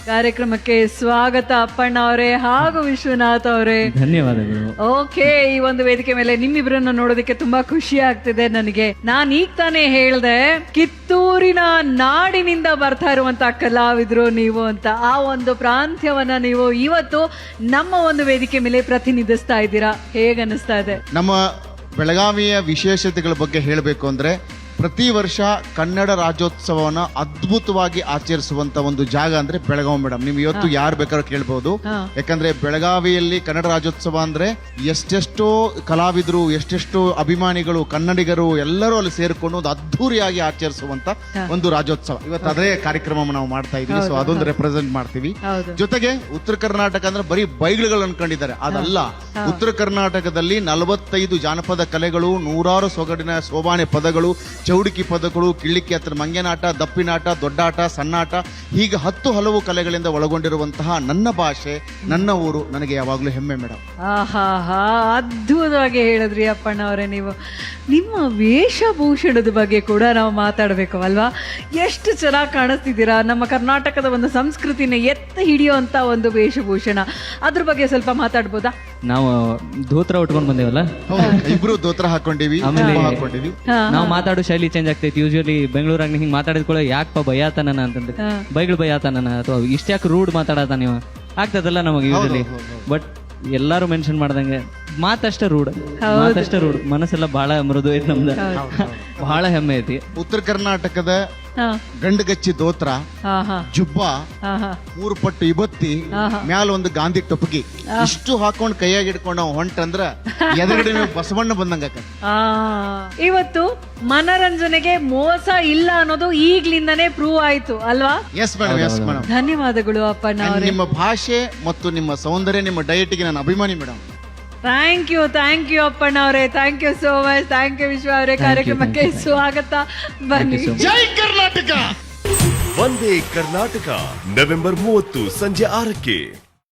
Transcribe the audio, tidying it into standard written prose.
ಕಾರ್ಯಕ್ರಮಕ್ಕೆ ಸ್ವಾಗತ ಅಪ್ಪಣ್ಣ ಅವರೇ ಹಾಗೂ ವಿಶ್ವನಾಥ್ ಅವರೇ. ಧನ್ಯವಾದಗಳು. ಓಕೆ, ಈ ಒಂದು ವೇದಿಕೆ ಮೇಲೆ ನಿಮ್ಮಿಬ್ಬರನ್ನ ನೋಡೋದಕ್ಕೆ ತುಂಬಾ ಖುಷಿ ಆಗ್ತಿದೆ ನನಗೆ. ನಾನ್ ಈಗ ತಾನೇ ಹೇಳ್ದೆ ಕಿತ್ತೂರಿನ ನಾಡಿನಿಂದ ಬರ್ತಾ ಇರುವಂತ ಕಲಾವಿದ್ರು ನೀವು ಅಂತ. ಆ ಒಂದು ಪ್ರಾಂತ್ಯವನ್ನ ನೀವು ಇವತ್ತು ನಮ್ಮ ಒಂದು ವೇದಿಕೆ ಮೇಲೆ ಪ್ರತಿನಿಧಿಸ್ತಾ ಇದ್ದೀರಾ. ಹೇಗನ್ನಿಸ್ತಾ ಇದೆ? ನಮ್ಮ ಬೆಳಗಾವಿಯ ವಿಶೇಷತೆಗಳ ಬಗ್ಗೆ ಹೇಳಬೇಕು ಅಂದ್ರೆ, ಪ್ರತಿ ವರ್ಷ ಕನ್ನಡ ರಾಜ್ಯೋತ್ಸವವನ್ನ ಅದ್ಭುತವಾಗಿ ಆಚರಿಸುವಂತ ಒಂದು ಜಾಗ ಅಂದ್ರೆ ಬೆಳಗಾವಿ ಮೇಡಮ್. ನೀವು ಇವತ್ತು ಯಾರು ಬೇಕಾದ್ರೂ ಕೇಳ್ಬಹುದು. ಯಾಕಂದ್ರೆ ಬೆಳಗಾವಿಯಲ್ಲಿ ಕನ್ನಡ ರಾಜ್ಯೋತ್ಸವ ಅಂದ್ರೆ ಎಷ್ಟೆಷ್ಟೋ ಕಲಾವಿದರು, ಎಷ್ಟೆಷ್ಟೋ ಅಭಿಮಾನಿಗಳು, ಕನ್ನಡಿಗರು ಎಲ್ಲರೂ ಅಲ್ಲಿ ಸೇರ್ಕೊಂಡು ಒಂದು ಅದ್ಧೂರಿಯಾಗಿ ಆಚರಿಸುವಂತ ಒಂದು ರಾಜ್ಯೋತ್ಸವ. ಇವತ್ತು ಅದೇ ಕಾರ್ಯಕ್ರಮ ನಾವು ಮಾಡ್ತಾ ಇದೀವಿ. ಸೊ ಅದೊಂದು ರೆಪ್ರೆಸೆಂಟ್ ಮಾಡ್ತೀವಿ. ಜೊತೆಗೆ ಉತ್ತರ ಕರ್ನಾಟಕ ಅಂದ್ರೆ ಬರೀ ಬೈಗ್ಳುಗಳು ಅನ್ಕೊಂಡಿದ್ದಾರೆ, ಅದಲ್ಲ. ಉತ್ತರ ಕರ್ನಾಟಕದಲ್ಲಿ 45 ಜಾನಪದ ಕಲೆಗಳು, 100 ಸೊಗಡಿನ ಸೋಬಾನೆ ಪದಗಳು, ಚೌಡಿಕಿ ಪದಗಳು, ಕಿಳ್ಳಿಕ್ಕಿ ಹತ್ರ ಮಂಗ್ಯನಾಟ, ದಪ್ಪಿನಾಟ, ದೊಡ್ಡಾಟ, ಸಣ್ಣಾಟ, ಹೀಗೆ 10 ಹಲವು ಕಲೆಗಳಿಂದ ಒಳಗೊಂಡಿರುವಂತಹ ನನ್ನ ಭಾಷೆ, ನನ್ನ ಊರು ನನಗೆ ಯಾವಾಗ್ಲೂ ಹೆಮ್ಮೆ ಮೇಡಮ್. ಆಹಾ, ಅದ್ಭುತವಾಗಿ ಹೇಳಿದ್ರಿ ಅಪ್ಪಣ್ಣ ಅವರೇ. ನೀವು ನಿಮ್ಮ ವೇಷಭೂಷಣದ ಬಗ್ಗೆ ಕೂಡ ನಾವು ಮಾತಾಡಬೇಕು ಅಲ್ವಾ? ಎಷ್ಟು ಚೆನ್ನಾಗಿ ಕಾಣಿಸ್ತಿದ್ದೀರಾ. ನಮ್ಮ ಕರ್ನಾಟಕದ ಒಂದು ಸಂಸ್ಕೃತಿನ ಎತ್ತ ಹಿಡಿಯುವಂತ ಒಂದು ವೇಷಭೂಷಣ, ಅದ್ರ ಬಗ್ಗೆ ಸ್ವಲ್ಪ ಮಾತಾಡ್ಬೋದಾ? ನಾವು ಧೋತ್ರ ಉಟ್ಕೊಂಡ್ ಬಂದೇವಲ್ಲ, ಇಬ್ರು ದೋತ್ರ ಹಾಕೊಂಡಿವಿ. ನಾವು ಮಾತಾಡೋ ಶೈಲಿ ಚೇಂಜ್ ಆಗ್ತೈತಿ. ಯೂಶುವಲಿ ಬೆಂಗಳೂರಾಗ ಹಿಂಗ್ ಮಾತಾಡಿದ್ಕೊಳ್ಳೋ ಯಾಕಪ್ಪ ಬೈಯಾತನ ಅಂತಂದ್ರೆ, ಬೈಗಳು ಬೈಯಾತನ ಅಥವಾ ಇಷ್ಟ್ಯಾಕೆ ರೂಢ್ ಮಾತಾಡತ ನೀವು ಆಗ್ತದಲ್ಲ ನಮಗೆ ಯೂಶುವಲಿ. ಬಟ್ ಎಲ್ಲಾರು ಮೆನ್ಷನ್ ಮಾಡ್ದಂಗೆ ಮಾತಷ್ಟ ರೂಢ, ಮನಸ್ಸೆಲ್ಲ ಬಹಳ ಮೃದು ಐತಿ ನಮ್ದು. ಬಹಳ ಹೆಮ್ಮೆ ಐತಿ. ಉತ್ತರ ಕರ್ನಾಟಕದ ಗಂಡಗಚ್ಚಿ ದೋತ್ರ, ಜುಬ್ಬ, 3 ಪಟ್ಟು ಇಬತ್ತಿ, ಮ್ಯಾಲ ಒಂದು ಗಾಂಧಿ ಟೊಪ್ಪಿಗೆ, ಇಷ್ಟು ಹಾಕೊಂಡ್ ಕೈಯಾಗಿ ಹಿಡ್ಕೊಂಡ್ ನಾವು ಹೊಂಟಂದ್ರ ಎದುರುಗಡೆ ಬಸವಣ್ಣ ಬಂದಂಗ. ಇವತ್ತು ಮನರಂಜನೆಗೆ ಮೋಸ ಇಲ್ಲ ಅನ್ನೋದು ಈಗ್ಲಿಂದಾನೇ ಪ್ರೂವ್ ಆಯ್ತು ಅಲ್ವಾ? Yes madam, yes madam. ಧನ್ಯವಾದಗಳು ಅಪ್ಪಣ್ಣ ಅವರೇ. ನಿಮ್ಮ ಭಾಷೆ ಮತ್ತು ನಿಮ್ಮ ಸೌಂದರ್ಯ, ನಿಮ್ಮ ಡಯಟ್ಗೆ ನಾನು ಅಭಿಮಾನಿ ಮೇಡಮ್. ಥ್ಯಾಂಕ್ ಯು ಅಪ್ಪಣ್ಣ ಅವರೇ. Thank you so much. Thank you Vishwa ಅವರೇ. ಕಾರ್ಯಕ್ರಮಕ್ಕೆ ಸ್ವಾಗತ. ಬನ್ನಿ. ಜೈ ಕರ್ನಾಟಕ. ವಂದೇ ಕರ್ನಾಟಕ ನವೆಂಬರ್ 30 ಸಂಜೆ 6ಕ್ಕೆ.